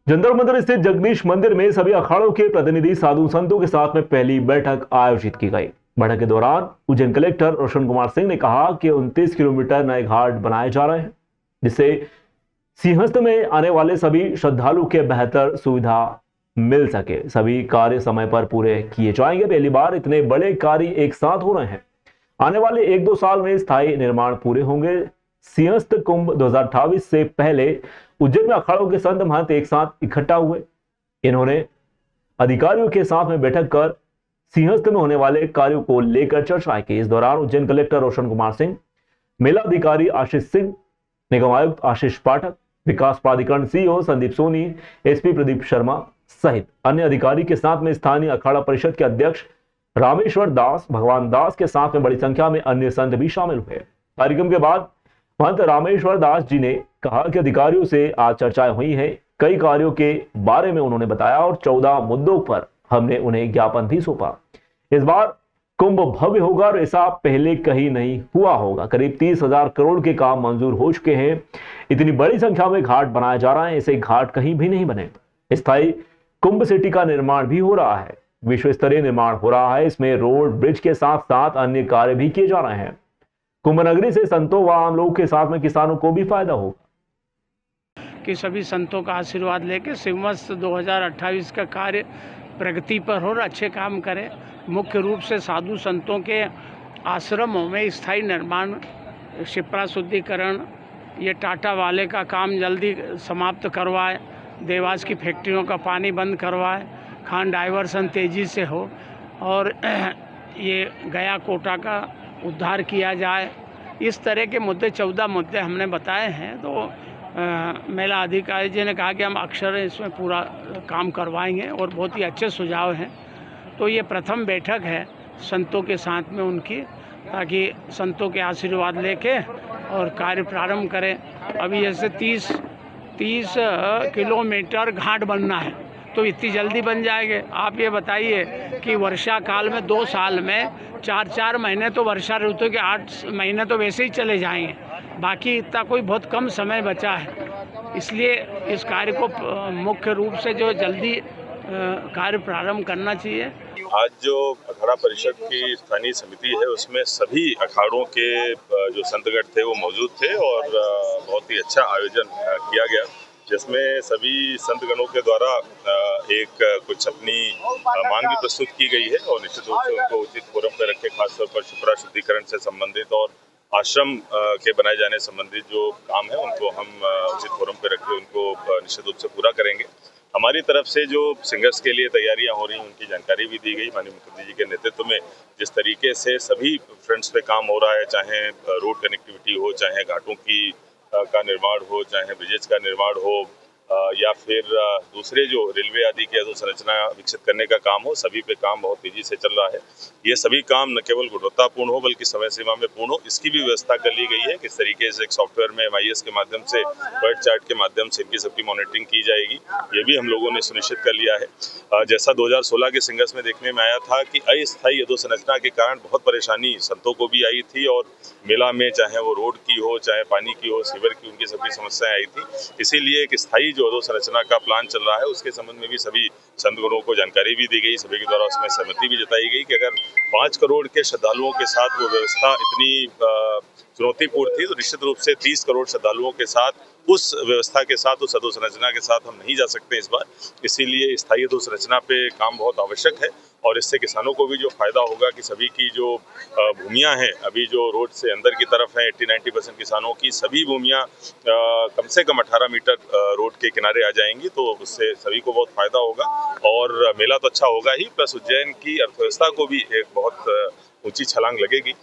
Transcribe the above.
जंतर मंतर स्थित जगदीश मंदिर में सभी अखाड़ों के प्रतिनिधि साधु संतों के साथ में पहली बैठक आयोजित की गई। बैठक के दौरान उज्जैन कलेक्टर रोशन कुमार सिंह ने कहा कि 29 किलोमीटर नए घाट बनाए जा रहे हैं, जिससे सिंहस्थ में आने वाले सभी श्रद्धालु के बेहतर सुविधा मिल सके। सभी कार्य समय पर पूरे किए जाएंगे। पहली बार इतने बड़े कार्य एक साथ हो रहे हैं। आने वाले 1-2 साल में स्थायी निर्माण पूरे होंगे। सिंहस्थ कुंभ 2028 से पहले उज्जैन में अखाड़ों के संत महंत एक साथ इकट्ठा हुए। इन्होंने अधिकारियों के साथ में बैठक कर सिंहस्थ में होने वाले कार्यों को लेकर चर्चा की। इस दौरान उज्जैन कलेक्टर रोशन कुमार सिंह, मेला अधिकारी आशीष सिंह, निगम आयुक्त आशीष पाठक, विकास प्राधिकरण सीईओ संदीप सोनी, एसपी प्रदीप शर्मा सहित अन्य अधिकारी के साथ में स्थानीय अखाड़ा परिषद के अध्यक्ष रामेश्वर दास, भगवान दास के साथ में बड़ी संख्या में अन्य संत भी शामिल हुए। कार्यक्रम के बाद महंत रामेश्वर दास जी ने कहा कि अधिकारियों से आज चर्चाएं हुई हैं। कई कार्यों के बारे में उन्होंने बताया और 14 मुद्दों पर हमने उन्हें ज्ञापन भी सौंपा। इस बार कुंभ भव्य होगा और ऐसा पहले कहीं नहीं हुआ होगा। करीब 30,000 करोड़ के काम मंजूर हो चुके हैं। इतनी बड़ी संख्या में घाट बनाए जा रहे हैं, ऐसे घाट कहीं भी नहीं बने। स्थायी कुंभ सिटी का निर्माण भी हो रहा है, विश्व स्तरीय निर्माण हो रहा है। इसमें रोड, ब्रिज के साथ साथ अन्य कार्य भी किए जा रहे हैं। कुंभ नगरी से संतों व आम लोगों के साथ में किसानों को भी फायदा होगा। कि सभी संतों का आशीर्वाद लेके सिंहस्थ 2028 का कार्य प्रगति पर हो और अच्छे काम करें। मुख्य रूप से साधु संतों के आश्रमों में स्थायी निर्माण, शिप्रा शुद्धिकरण, ये टाटा वाले का काम जल्दी समाप्त करवाए, देवास की फैक्ट्रियों का पानी बंद करवाए, खान डाइवर्सन तेज़ी से हो और ये गया कोटा का उद्धार किया जाए। इस तरह के मुद्दे 14 मुद्दे हमने बताए हैं। तो मेला अधिकारी जी ने कहा कि हम अक्सर इसमें पूरा काम करवाएंगे और बहुत ही अच्छे सुझाव हैं। तो ये प्रथम बैठक है संतों के साथ में उनकी, ताकि संतों के आशीर्वाद लेके और कार्य प्रारंभ करें। अभी जैसे 30 किलोमीटर घाट बनना है, तो इतनी जल्दी बन जाएंगे। आप ये बताइए कि वर्षा काल में 2 साल में 4 महीने तो वर्षा ऋतु के 8 महीने तो वैसे ही चले जाएंगे, बाकी इतना कोई बहुत कम समय बचा है। इसलिए इस कार्य को मुख्य रूप से जो जल्दी कार्य प्रारंभ करना चाहिए। आज जो अखाड़ा परिषद की स्थानीय समिति है उसमें सभी अखाड़ों के जो संतगण थे वो मौजूद थे और बहुत ही अच्छा आयोजन किया गया, जिसमें सभी संतगणों के द्वारा एक कुछ अपनी मांग भी प्रस्तुत की गई है और निश्चित रूप से उनको उचित फोरम पर रखे, खासतौर पर शिप्रा शुद्धिकरण से संबंधित और आश्रम के बनाए जाने संबंधित जो काम है उनको हम उचित फोरम पर रख के उनको निश्चित रूप से पूरा करेंगे। हमारी तरफ से जो सिंहस्थ के लिए तैयारियां हो रही हैं उनकी जानकारी भी दी गई। माननीय मुख्यमंत्री जी के नेतृत्व में जिस तरीके से सभी फ्रंट्स पे काम हो रहा है, चाहे रोड कनेक्टिविटी हो, चाहे घाटों की का निर्माण हो, चाहे ब्रिजेज का निर्माण हो या फिर दूसरे जो रेलवे आदि की अधोसंरचना विकसित करने का काम हो, सभी पे काम बहुत तेजी से चल रहा है। ये सभी काम न केवल गुणवत्तापूर्ण हो बल्कि समय सीमा में पूर्ण हो, इसकी भी व्यवस्था कर ली गई है। किस तरीके से एक सॉफ्टवेयर में MIS के माध्यम से, वर्ड चार्ट के माध्यम से इनकी सबकी मॉनिटरिंग की जाएगी, ये भी हम लोगों ने सुनिश्चित कर लिया है। जैसा 2016 के सिंहस्थ में देखने में आया था कि अस्थायी अधोसंरचना के कारण बहुत परेशानी संतों को भी आई थी और मेला में चाहे वो रोड की हो, चाहे पानी की हो, सीवर की, उनकी सभी समस्याएं आई थी। इसीलिए एक स्थायी जो अधोसंरचना का प्लान चल रहा है उसके संबंध में भी सभी संतगणों को जानकारी भी दी गई, सभी के द्वारा उसमें सहमति भी जताई गई कि अगर 5 करोड़ के श्रद्धालुओं के साथ वो व्यवस्था इतनी चुनौतीपूर्ण थी तो निश्चित रूप से 30 करोड़ श्रद्धालुओं के साथ, उस व्यवस्था के साथ, उस अधोसंरचना के साथ हम नहीं जा सकते इस बार। इसीलिए स्थायी अधोसंरचना पे काम बहुत आवश्यक है और इससे किसानों को भी जो फायदा होगा कि सभी की जो भूमियां हैं अभी जो रोड से अंदर की तरफ है, 80-90% किसानों की सभी भूमियां कम से कम 18 मीटर रोड के किनारे आ जाएंगी, तो उससे सभी को बहुत फायदा होगा और मेला तो अच्छा होगा ही, प्लस उज्जैन की अर्थव्यवस्था को भी एक बहुत ऊंची छलांग लगेगी।